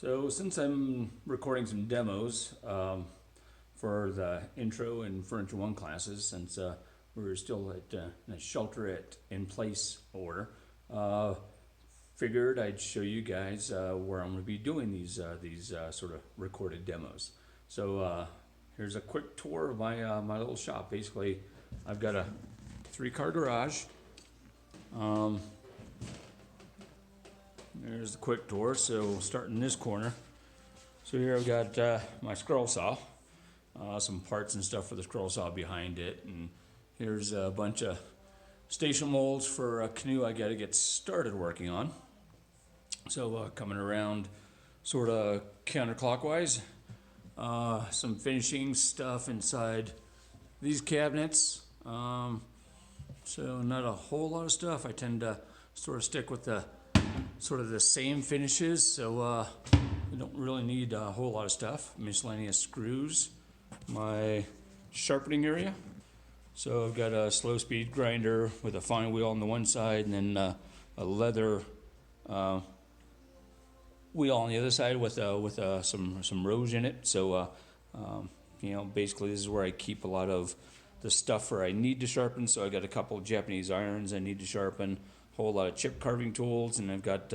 So since I'm recording some demos for the intro and Furniture 1 classes, since we're still at a shelter in place order, figured I'd show you guys where I'm going to be doing these sort of recorded demos. So here's a quick tour of my little shop. Basically, I've got a 3-car garage. There's the quick tour. So we'll start in this corner. So here I've got my scroll saw, some parts and stuff for the scroll saw behind it, and here's a bunch of station molds for a canoe I got to get started working on. So coming around sort of counterclockwise, some finishing stuff inside these cabinets. So not a whole lot of stuff. I tend to sort of stick with the sort of the same finishes, so we don't really need a whole lot of stuff. Miscellaneous screws, my sharpening area. So I've got a slow speed grinder with a fine wheel on the one side, and then a leather wheel on the other side with some rows in it. So you know, basically this is where I keep a lot of the stuff where I need to sharpen. So I got a couple of Japanese irons I need to sharpen, a whole lot of chip carving tools, and I've got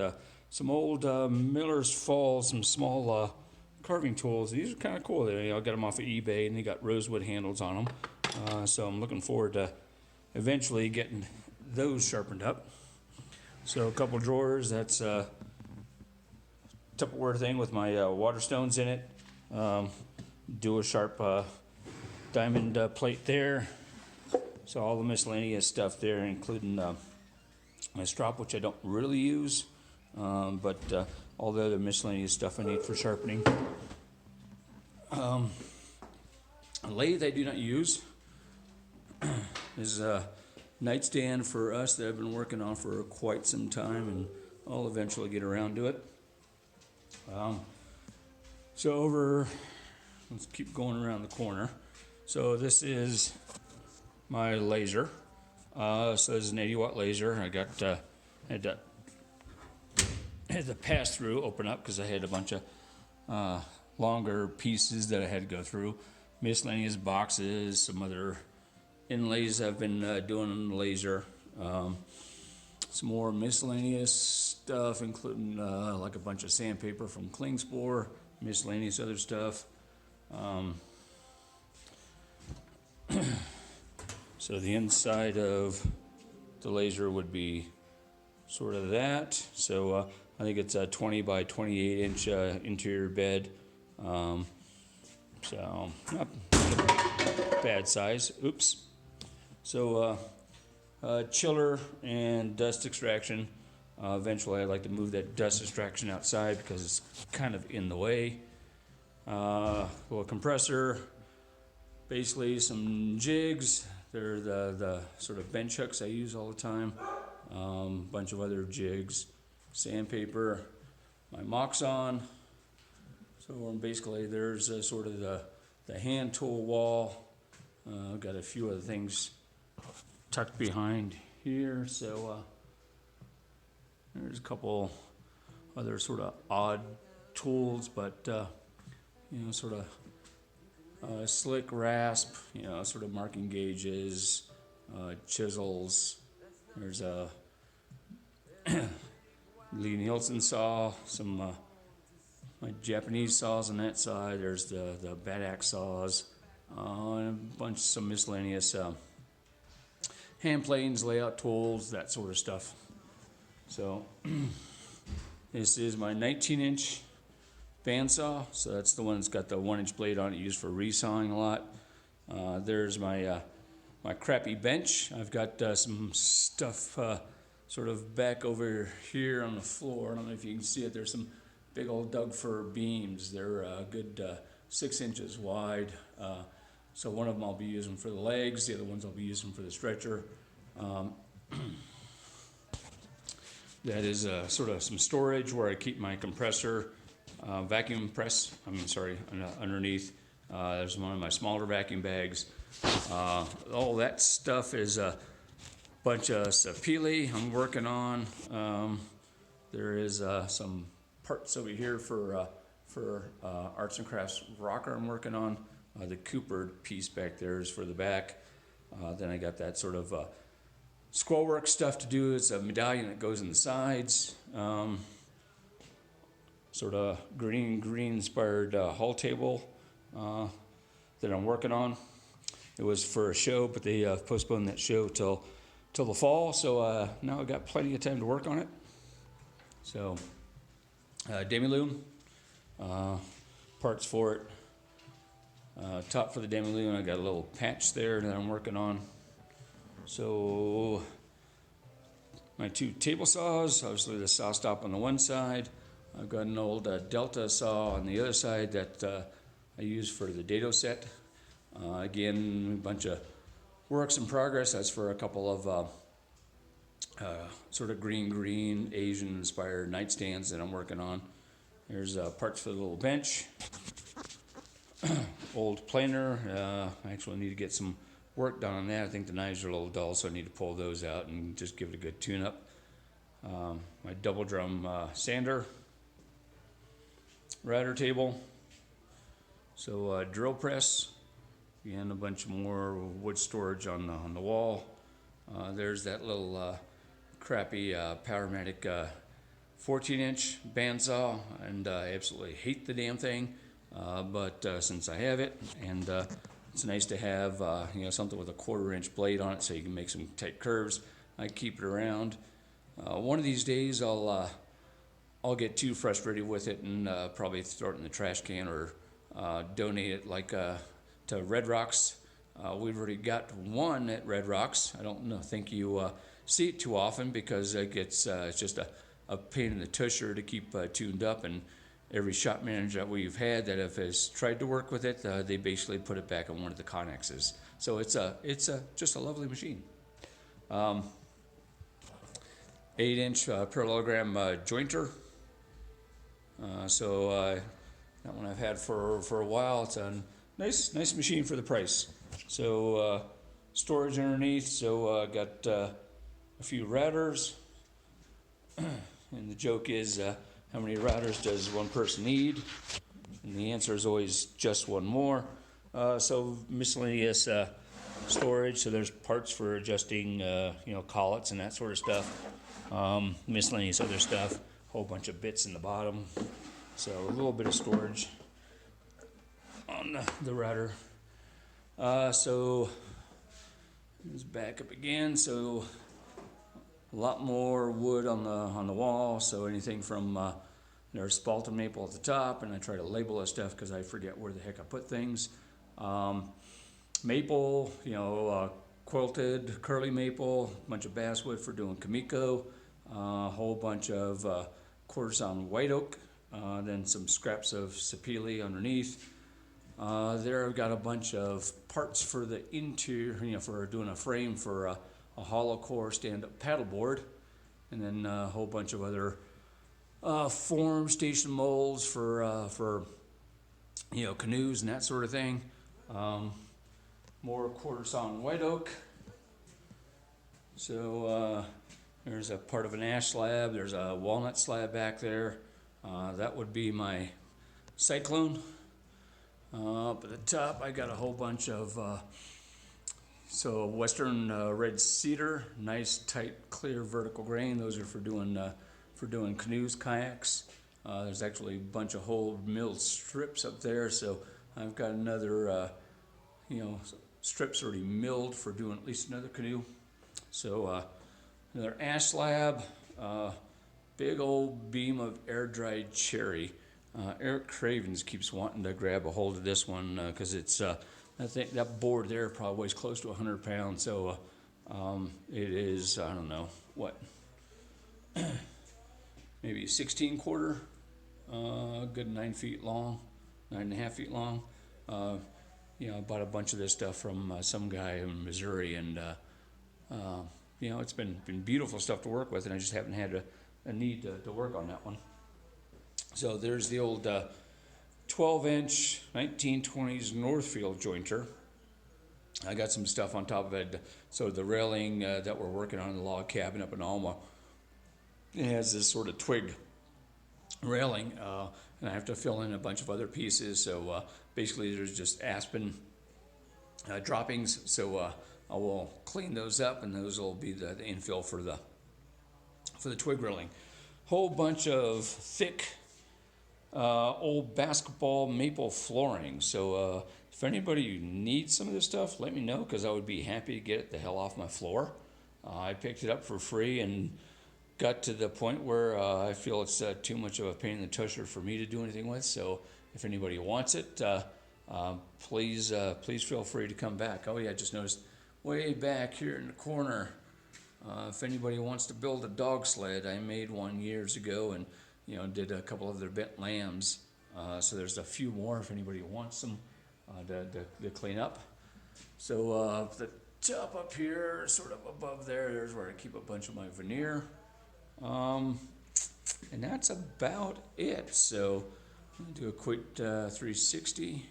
some old Miller's Falls, some small carving tools. These are kind of cool. I got them off of eBay, and they got rosewood handles on them. So I'm looking forward to eventually getting those sharpened up. So a couple drawers. That's a Tupperware thing with my water stones in it. Do a sharp diamond plate there. So all the miscellaneous stuff there, including my strop, which I don't really use, but all the other miscellaneous stuff I need for sharpening. A lathe I do not use. This is a nightstand for us that I've been working on for quite some time, and I'll eventually get around to it. So let's keep going around the corner. So this is my laser. So this is an 80-watt laser. I got had the pass through open up because I had a bunch of longer pieces that I had to go through. Miscellaneous boxes, some other inlays I've been doing on the laser. Some more miscellaneous stuff, including like a bunch of sandpaper from Klingspor, miscellaneous other stuff. So the inside of the laser would be sort of that. So I think it's a 20 by 28 inch interior bed. So not bad size. Oops. So chiller and dust extraction. Eventually I'd like to move that dust extraction outside because it's kind of in the way. Little compressor. Basically some jigs. They're the sort of bench hooks I use all the time. Bunch of other jigs, sandpaper, my Moxon. So basically there's sort of the hand tool wall. I've got a few other things tucked behind here. So there's a couple other sort of odd tools, but you know, sort of slick rasp, you know, sort of marking gauges, chisels. There's a Lee Nielsen saw, some my Japanese saws on that side. There's the Bad Axe saws, and some miscellaneous hand planes, layout tools, that sort of stuff. So this is my 19-inch bandsaw. So that's the one that's got the 1-inch blade on it, used for resawing a lot. There's my my crappy bench. I've got some stuff sort of back over here on the floor. I don't know if you can see it. There's some big old Doug fir beams. They're a good 6 inches wide. So one of them I'll be using for the legs. The other ones I'll be using for the stretcher. That is sort of some storage where I keep my compressor, vacuum press. Underneath. There's one of my smaller vacuum bags. All that stuff is a bunch of sapele I'm working on. There is some parts over here for arts and crafts rocker I'm working on. The Cooper piece back there is for the back. Then I got that sort of scroll work stuff to do. It's a medallion that goes in the sides. Sort of green inspired hull table that I'm working on. It was for a show, but they postponed that show till the fall. So now I've got plenty of time to work on it. So demi-loom, parts for it. Top for the demi-loom, I got a little patch there that I'm working on. So my two table saws, obviously the saw stop on the one side. I've got an old Delta saw on the other side that I use for the dado set. Again, a bunch of works in progress. That's for a couple of sort of green Asian inspired nightstands that I'm working on. There's parts for the little bench. Old planer. I actually need to get some work done on that. I think the knives are a little dull, so I need to pull those out and just give it a good tune up. My double drum sander. Router table. So drill press. Again, a bunch more wood storage on the wall. There's that little crappy Powermatic 14-inch bandsaw, and I absolutely hate the damn thing. But since I have it, and it's nice to have something with a 1/4-inch blade on it, so you can make some tight curves. I keep it around. One of these days, I'll get too frustrated with it and probably throw it in the trash can or donate it to Red Rocks. We've already got one at Red Rocks. I don't think you see it too often because it's just a pain in the tusher to keep tuned up, and every shop manager that we've had that has tried to work with it, they basically put it back on one of the Connexes. So it's just a lovely machine. 8-inch parallelogram jointer. So that one I've had for a while. It's a nice machine for the price. So storage underneath. So got a few routers. And the joke is, how many routers does one person need? And the answer is always just one more. So miscellaneous storage. So there's parts for adjusting, collets and that sort of stuff. Miscellaneous other stuff. Whole bunch of bits in the bottom. So a little bit of storage on the router. So let's back up again. So a lot more wood on the wall. So anything from there's spalted maple at the top, and I try to label that stuff because I forget where the heck I put things. Maple, quilted curly maple, a bunch of basswood for doing kamiko, a whole bunch of quarter-sawn white oak, then some scraps of sapele underneath. There I've got a bunch of parts for the interior, for doing a frame for a hollow core stand-up paddleboard, and then a whole bunch of other form station molds for canoes and that sort of thing. More quarter-sawn white oak. So there's a part of an ash slab. There's a walnut slab back there. That would be my cyclone. Up at the top, I got a whole bunch of western red cedar, nice tight clear vertical grain. Those are for doing canoes, kayaks. There's actually a bunch of whole milled strips up there, so I've got another strips already milled for doing at least another canoe. So another ash slab, big old beam of air dried cherry. Eric Cravens keeps wanting to grab a hold of this one because it's I think that board there probably weighs close to 100 pounds. So it is, I don't know what, maybe 16 quarter, good 9 feet long, 9.5 feet long. I bought a bunch of this stuff from some guy in Missouri, and it's been beautiful stuff to work with, and I just haven't had a need to work on that one. So there's the old 12-inch 1920s Northfield jointer. I got some stuff on top of it. So the railing that we're working on in the log cabin up in Alma, it has this sort of twig railing, and I have to fill in a bunch of other pieces. So basically, there's just aspen droppings. So I will clean those up, and those will be the infill for the twig railing. Whole bunch of thick old basketball maple flooring. So if anybody needs some of this stuff, let me know, because I would be happy to get it the hell off my floor. I picked it up for free and got to the point where I feel it's too much of a pain in the tusher for me to do anything with. So if anybody wants it, please feel free to come back. Oh yeah, I just noticed way back here in the corner, if anybody wants to build a dog sled, I made one years ago, and did a couple of their bent lambs. So there's a few more if anybody wants them to clean up. So the top up here, sort of above there's where I keep a bunch of my veneer. And that's about it. So I'm going to do a quick 360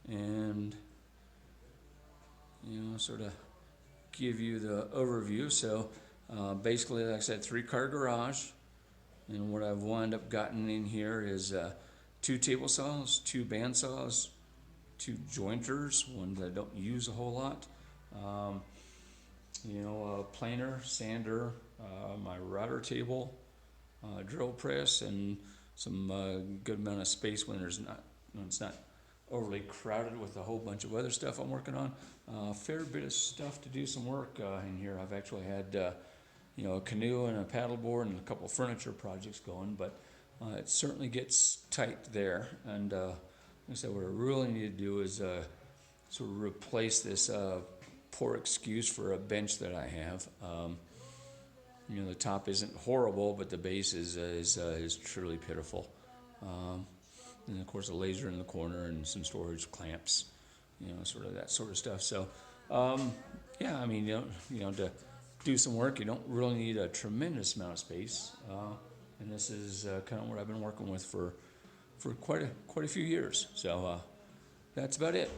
and sort of give you the overview. So basically, like I said, 3-car garage, and what I've wound up gotten in here is 2 table saws, 2 band saws, 2 jointers, one that I don't use a whole lot, a planer, sander, my router table, drill press, and some good amount of space when it's not overly crowded with a whole bunch of other stuff I'm working on. Fair bit of stuff to do some work in here. I've actually had a canoe and a paddleboard and a couple of furniture projects going, but it certainly gets tight there. And like I said, what I really need to do is sort of replace this poor excuse for a bench that I have. The top isn't horrible, but the base is truly pitiful. And of course a laser in the corner and some storage clamps, sort of that sort of stuff. So, yeah, I mean, to do some work, you don't really need a tremendous amount of space. And this is kind of what I've been working with for quite a few years. So that's about it.